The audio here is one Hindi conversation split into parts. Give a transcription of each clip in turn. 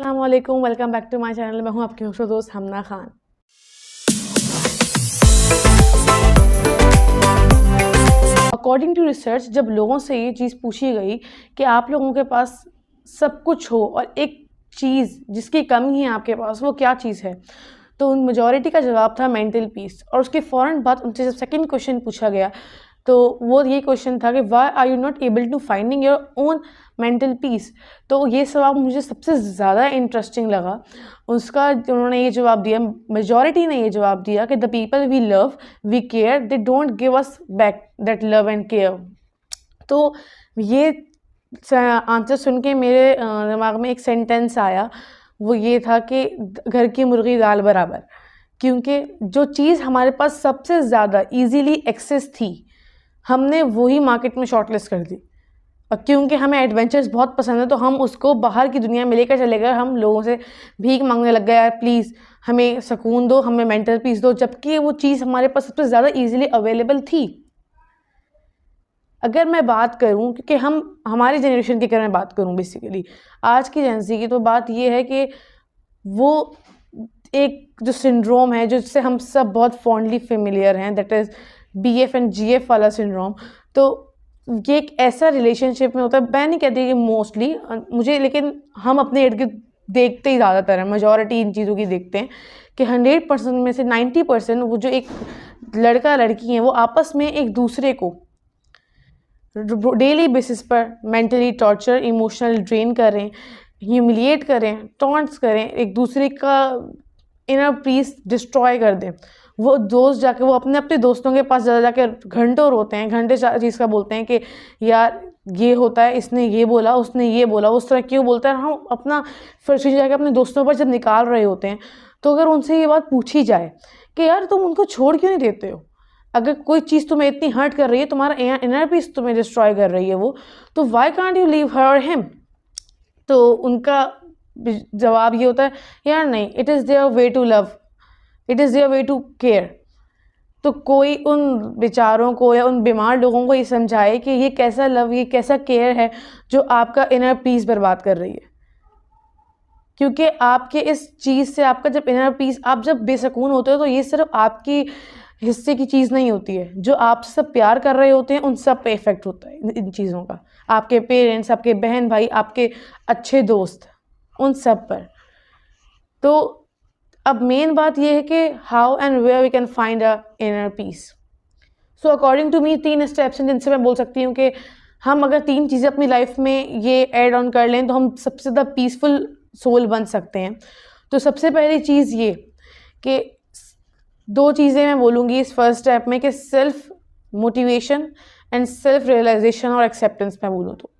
अस्सलामुअलैकुम, welcome back to my channel. मैं हूं आपकी खूबसूरत दोस्त Hamna Khan. According to research, जब लोगों से ये चीज़ पूछी गई कि आप लोगों के पास सब कुछ हो और एक चीज़ जिसकी कमी है आपके पास, वो क्या चीज़ है, तो मेजॉरिटी का जवाब था मेंटल पीस। और उसके फ़ौरन बाद उनसे जब सेकंड क्वेश्चन पूछा गया तो वो ये क्वेश्चन था कि why are you not able to finding your own mental peace. तो ये सवाल मुझे सबसे ज़्यादा इंटरेस्टिंग लगा। उसका उन्होंने ये जवाब दिया, मेजॉरिटी ने ये जवाब दिया कि the people we love we care they don't give us back that love and care. तो ये आंसर सुन के मेरे दिमाग में एक सेंटेंस आया, वो ये था कि घर की मुर्गी दाल बराबर। क्योंकि जो चीज़ हमारे पास सबसे ज़्यादा इजीली एक्सेस थी, हमने वही मार्केट में शॉर्टलिस्ट कर दी। और क्योंकि हमें एडवेंचर्स बहुत पसंद है तो हम उसको बाहर की दुनिया में लेकर चले गए। हम लोगों से भीख मांगने लग गए, यार प्लीज़ हमें सुकून दो, हमें मेंटल पीस दो, जबकि वो चीज़ हमारे पास सबसे ज़्यादा इजीली अवेलेबल थी। अगर मैं बात करूं, क्योंकि हमारी जनरेशन की अगर मैं बात करूं, बेसिकली आज की जेंजी की, तो बात ये है कि वो एक जो सिंड्रोम है जिससे हम सब बहुत फॉन्डली फेमिलियर हैं, that is BF and GF वाला सिंड्रोम। तो ये एक ऐसा रिलेशनशिप में होता है, मैं नहीं कहती कि मोस्टली मुझे, लेकिन हम अपने इर्द गिर्द देखते ही ज़्यादातर हैं, मेजॉरिटी इन चीज़ों की देखते हैं कि 100% में से 90% वो जो एक लड़का लड़की हैं वो आपस में एक दूसरे को डेली बेसिस पर मेंटली टॉर्चर, इमोशनल ड्रेन करें, ह्यूमिलिएट करें, टॉन्ट्स करें, एक दूसरे का इनर पीस डिस्ट्रॉय कर दें। वो दोस्त जाके वो अपने अपने दोस्तों के पास जाके घंटों रोते हैं, घंटे चीज़ का बोलते हैं कि यार ये होता है, इसने ये बोला, उसने ये बोला, उस तरह क्यों बोलता है। हम अपना फ्रस्ट्रेशन जाके अपने दोस्तों पर जब निकाल रहे होते हैं, तो अगर उनसे ये बात पूछी जाए कि यार तुम उनको छोड़ क्यों नहीं देते हो, अगर कोई चीज़ तुम्हें इतनी हर्ट कर रही है, तुम्हारा इनर पीस तुम्हें डिस्ट्रॉय कर रही है वो, तो why can't you leave her और हिम। तो उनका जवाब ये होता है, यार नहीं, it is their way to love, it is their way to care. तो कोई उन बेचारों को या उन बीमार लोगों को ये समझाए कि ये कैसा लव, ये कैसा केयर है जो आपका इनर पीस बर्बाद कर रही है। क्योंकि आपके इस चीज़ से आपका जब इनर पीस, आप जब बेसकून होते हो, तो ये सिर्फ आपकी हिस्से की चीज़ नहीं होती है, जो आपसे सब प्यार कर रहे होते हैं उन सब पे इफ़ेक्ट होता है इन चीज़ों का। आपके पेरेंट्स, आपके बहन भाई, आपके अच्छे दोस्त, उन सब पर। तो अब मेन बात यह है कि how and where we can find a inner peace. So according to me 3 steps हैं जिनसे मैं बोल सकती हूँ कि हम अगर 3 चीज़ें अपनी लाइफ में ये ऐड ऑन कर लें तो हम सबसे ज़्यादा पीसफुल सोल बन सकते हैं। तो सबसे पहली चीज़ ये कि 2 चीज़ें मैं बोलूँगी इस फर्स्ट स्टेप में, कि self motivation and self realization और एक्सेप्टेंस। मैं बोलूँ तो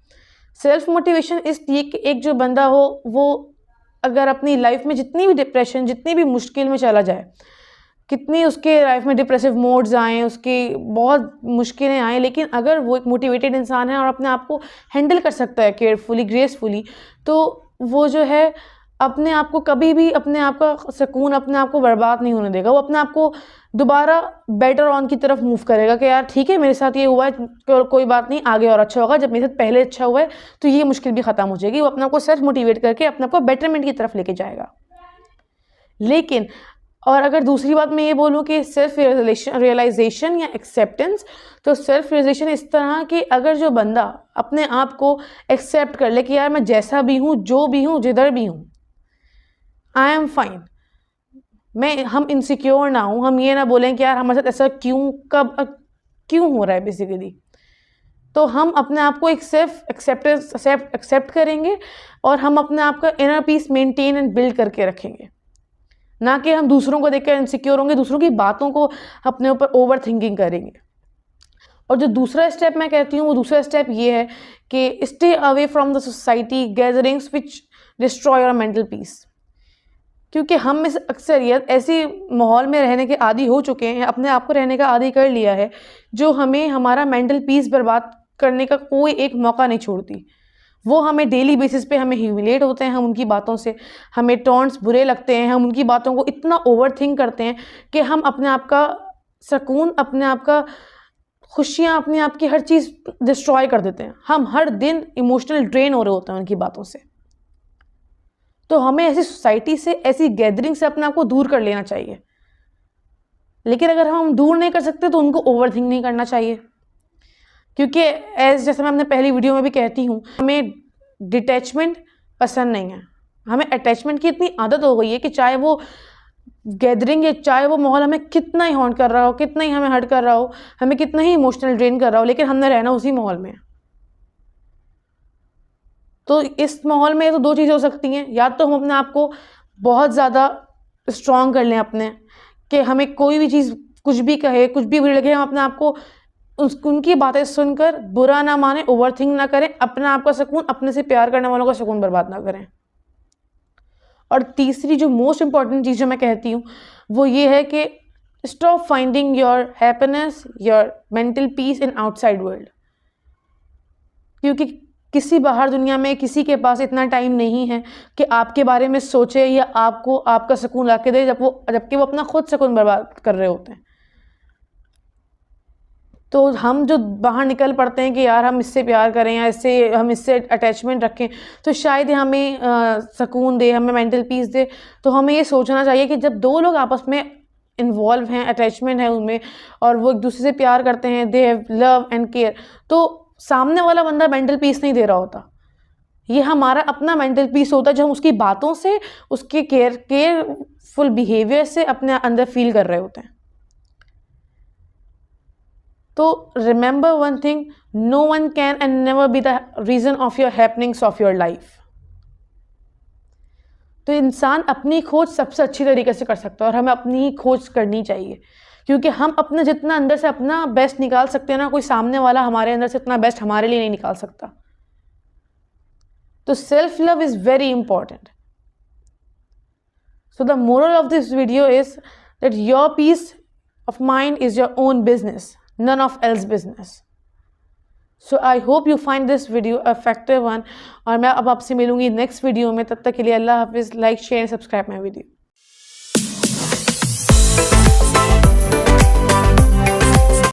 सेल्फ मोटिवेशन इसलिए कि एक जो बंदा हो वो अगर अपनी लाइफ में जितनी भी डिप्रेशन, जितनी भी मुश्किल में चला जाए, कितनी उसके लाइफ में डिप्रेसिव मोड्स आएँ, उसकी बहुत मुश्किलें आएँ, लेकिन अगर वो एक मोटिवेटेड इंसान है और अपने आप को हैंडल कर सकता है केयरफुली, ग्रेसफुली, तो वो जो है अपने आप को कभी भी, अपने आप का सुकून अपने आप को बर्बाद नहीं होने देगा। वो अपने आप को दोबारा बेटर ऑन की तरफ मूव करेगा कि यार ठीक है, मेरे साथ ये हुआ है, कोई बात नहीं, आगे और अच्छा होगा। जब मेरे साथ पहले अच्छा हुआ है तो ये मुश्किल भी ख़त्म हो जाएगी। वो अपने आप को सेल्फ मोटिवेट करके अपने आप को बेटरमेंट की तरफ लेके जाएगा। लेकिन और अगर दूसरी बात मैं ये बोलूँ कि सेल्फ रियलाइजेशन या एक्सेप्टेंस, तो सेल्फ रियलाइजेशन इस तरह कि अगर जो बंदा अपने आप को एक्सेप्ट कर ले कि यार मैं जैसा भी हूँ, जो भी हूँ, जिधर भी हूँ, आई एम फाइन। हम इनसिक्योर ना हूँ, हम ये ना बोलें कि यार हमारे साथ ऐसा क्यों, कब, क्यों हो रहा है बेसिकली। तो हम अपने आप को एक सेल्फ एक्सेप्ट करेंगे और हम अपने आप का inner peace maintain and build करके रखेंगे, ना कि हम दूसरों को देखकर इनसिक्योर होंगे, दूसरों की बातों को अपने ऊपर ओवर थिंकिंग करेंगे। और जो दूसरा स्टेप मैं कहती हूँ, वो दूसरा स्टेप ये है कि stay away from the society gatherings which destroy your mental peace. क्योंकि हम में से अक्सरियत ऐसे माहौल में रहने के आदी हो चुके हैं, अपने आप को रहने का आदी कर लिया है, जो हमें हमारा मेंटल पीस बर्बाद करने का कोई एक मौका नहीं छोड़ती। वो हमें डेली बेसिस पे हमें ह्यूमिलेट होते हैं, हम उनकी बातों से, हमें टॉन्ट्स बुरे लगते हैं, हम उनकी बातों को इतना ओवर थिंक करते हैं कि हम अपने आप का सुकून, अपने आप का खुशियाँ, अपने आप की हर चीज़ डिस्ट्रॉय कर देते हैं। हम हर दिन इमोशनल ड्रेन हो रहे होते हैं उनकी बातों से। तो हमें ऐसी सोसाइटी से, ऐसी गैदरिंग से अपने आप को दूर कर लेना चाहिए। लेकिन अगर हम दूर नहीं कर सकते तो उनको ओवरथिंक नहीं करना चाहिए, क्योंकि जैसे मैं अपने पहली वीडियो में भी कहती हूँ, हमें डिटैचमेंट पसंद नहीं है। हमें अटैचमेंट की इतनी आदत हो गई है कि चाहे वो गैदरिंग है, चाहे वो माहौल हमें कितना ही हॉन्ट कर रहा हो, कितना ही हमें हर्ट कर रहा हो, हमें कितना ही इमोशनल ड्रेन कर रहा हो, लेकिन हमने रहना उसी माहौल में। तो इस माहौल में तो दो चीज़ें हो सकती हैं, या तो हम अपने आप को बहुत ज़्यादा स्ट्रॉन्ग कर लें अपने, कि हमें कोई भी चीज़ कुछ भी कहे, कुछ भी बुरी लगे, हम अपने आप को उनकी बातें सुनकर बुरा ना माने, ओवरथिंक ना करें, अपने आप का सुकून, अपने से प्यार करने वालों का सुकून बर्बाद ना करें। और तीसरी जो मोस्ट इंपॉर्टेंट चीज़ जो मैं कहती हूँ वो ये है कि stop finding your happiness, your mental peace in outside world. क्योंकि किसी बाहर दुनिया में किसी के पास इतना टाइम नहीं है कि आपके बारे में सोचे या आपको आपका सुकून ला के दे, जबकि वो अपना खुद सुकून बर्बाद कर रहे होते हैं। तो हम जो बाहर निकल पड़ते हैं कि यार हम इससे प्यार करें या हम इससे अटैचमेंट रखें तो शायद हमें सुकून दे, हमें मेंटल पीस दे। तो हमें ये सोचना चाहिए कि जब दो लोग आपस में इन्वॉल्व हैं, अटैचमेंट है उनमें, और वो एक दूसरे से प्यार करते हैं, they have love and care, तो सामने वाला बंदा मेंटल पीस नहीं दे रहा होता, ये हमारा अपना मेंटल पीस होता है जो हम उसकी बातों से, उसके केयरफुल बिहेवियर से अपने अंदर फील कर रहे होते हैं। तो remember one thing, no one can and never be the reason of your happenings of your life. तो इंसान अपनी खोज सबसे अच्छी तरीके से कर सकता है और हमें अपनी ही खोज करनी चाहिए, क्योंकि हम अपने जितना अंदर से अपना बेस्ट निकाल सकते हैं ना, कोई सामने वाला हमारे अंदर से इतना बेस्ट हमारे लिए नहीं निकाल सकता। तो self love is very important. So the moral of this video is that your peace of mind is your own business, none of else business. So I hope you find this video effective one, और मैं अब आपसे मिलूंगी नेक्स्ट वीडियो में। तब तक के लिए अल्लाह हाफिज़। Like share subscribe my video.